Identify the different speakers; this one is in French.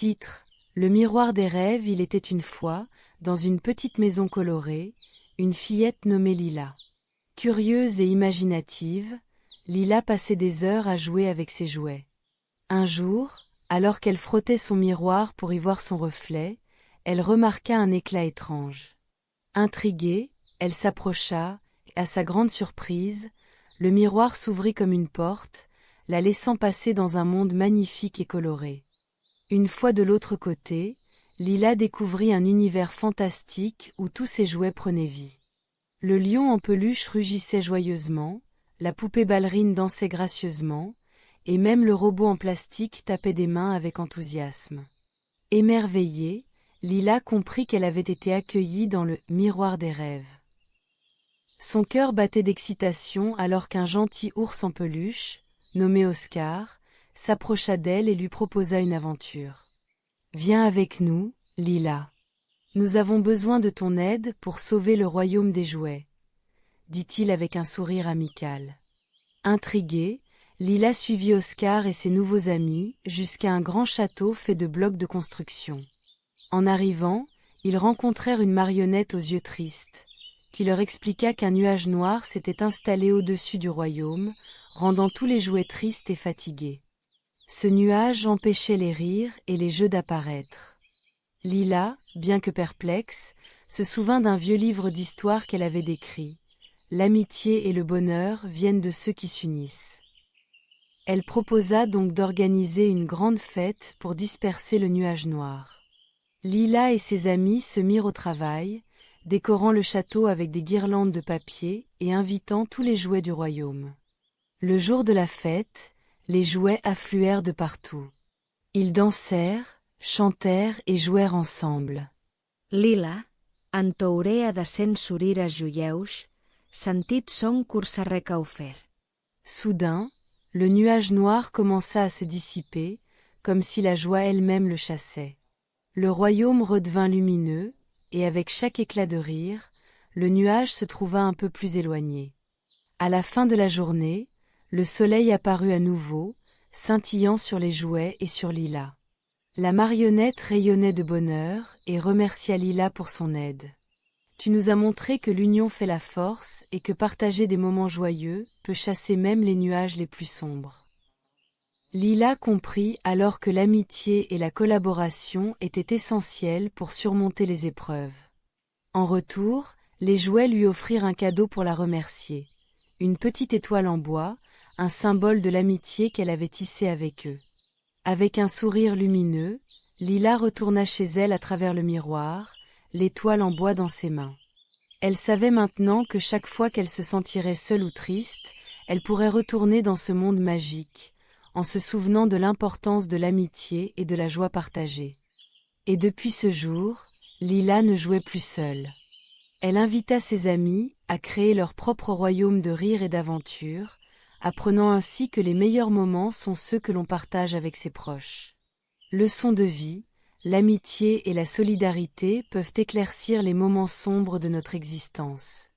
Speaker 1: Titre: Le miroir des rêves. Il était une fois, dans une petite maison colorée, une fillette nommée Lila. Curieuse et imaginative, Lila passait des heures à jouer avec ses jouets. Un jour, alors qu'elle frottait son miroir pour y voir son reflet, elle remarqua un éclat étrange. Intriguée, elle s'approcha, et à sa grande surprise, le miroir s'ouvrit comme une porte, la laissant passer dans un monde magnifique et coloré. Une fois de l'autre côté, Lila découvrit un univers fantastique où tous ses jouets prenaient vie. Le lion en peluche rugissait joyeusement, la poupée ballerine dansait gracieusement, et même le robot en plastique tapait des mains avec enthousiasme. Émerveillée, Lila comprit qu'elle avait été accueillie dans le miroir des rêves. Son cœur battait d'excitation alors qu'un gentil ours en peluche, nommé Oscar, s'approcha d'elle et lui proposa une aventure. « Viens avec nous, Lila. Nous avons besoin de ton aide pour sauver le royaume des jouets, » dit-il avec un sourire amical. Intriguée, Lila suivit Oscar et ses nouveaux amis jusqu'à un grand château fait de blocs de construction. En arrivant, ils rencontrèrent une marionnette aux yeux tristes, qui leur expliqua qu'un nuage noir s'était installé au-dessus du royaume, rendant tous les jouets tristes et fatigués. Ce nuage empêchait les rires et les jeux d'apparaître. Lila, bien que perplexe, se souvint d'un vieux livre d'histoire qu'elle avait décrit. L'amitié et le bonheur viennent de ceux qui s'unissent. Elle proposa donc d'organiser une grande fête pour disperser le nuage noir. Lila et ses amis se mirent au travail, décorant le château avec des guirlandes de papier et invitant tous les jouets du royaume. Le jour de la fête, les jouets affluèrent de partout. Ils dansèrent, chantèrent et jouèrent ensemble.
Speaker 2: Lila, en tourea de cent sorires joieus, sentit son cursarrec fer.
Speaker 1: Soudain, le nuage noir commença à se dissiper, comme si la joie elle-même le chassait. Le royaume redevint lumineux, et avec chaque éclat de rire, le nuage se trouva un peu plus éloigné. À la fin de la journée, le soleil apparut à nouveau, scintillant sur les jouets et sur Lila. La marionnette rayonnait de bonheur et remercia Lila pour son aide. « Tu nous as montré que l'union fait la force et que partager des moments joyeux peut chasser même les nuages les plus sombres. » Lila comprit alors que l'amitié et la collaboration étaient essentielles pour surmonter les épreuves. En retour, les jouets lui offrirent un cadeau pour la remercier, une petite étoile en bois, un symbole de l'amitié qu'elle avait tissée avec eux. Avec un sourire lumineux, Lila retourna chez elle à travers le miroir, l'étoile en bois dans ses mains. Elle savait maintenant que chaque fois qu'elle se sentirait seule ou triste, elle pourrait retourner dans ce monde magique, en se souvenant de l'importance de l'amitié et de la joie partagée. Et depuis ce jour, Lila ne jouait plus seule. Elle invita ses amis à créer leur propre royaume de rire et d'aventure, apprenant ainsi que les meilleurs moments sont ceux que l'on partage avec ses proches. Leçon de vie, l'amitié et la solidarité peuvent éclaircir les moments sombres de notre existence.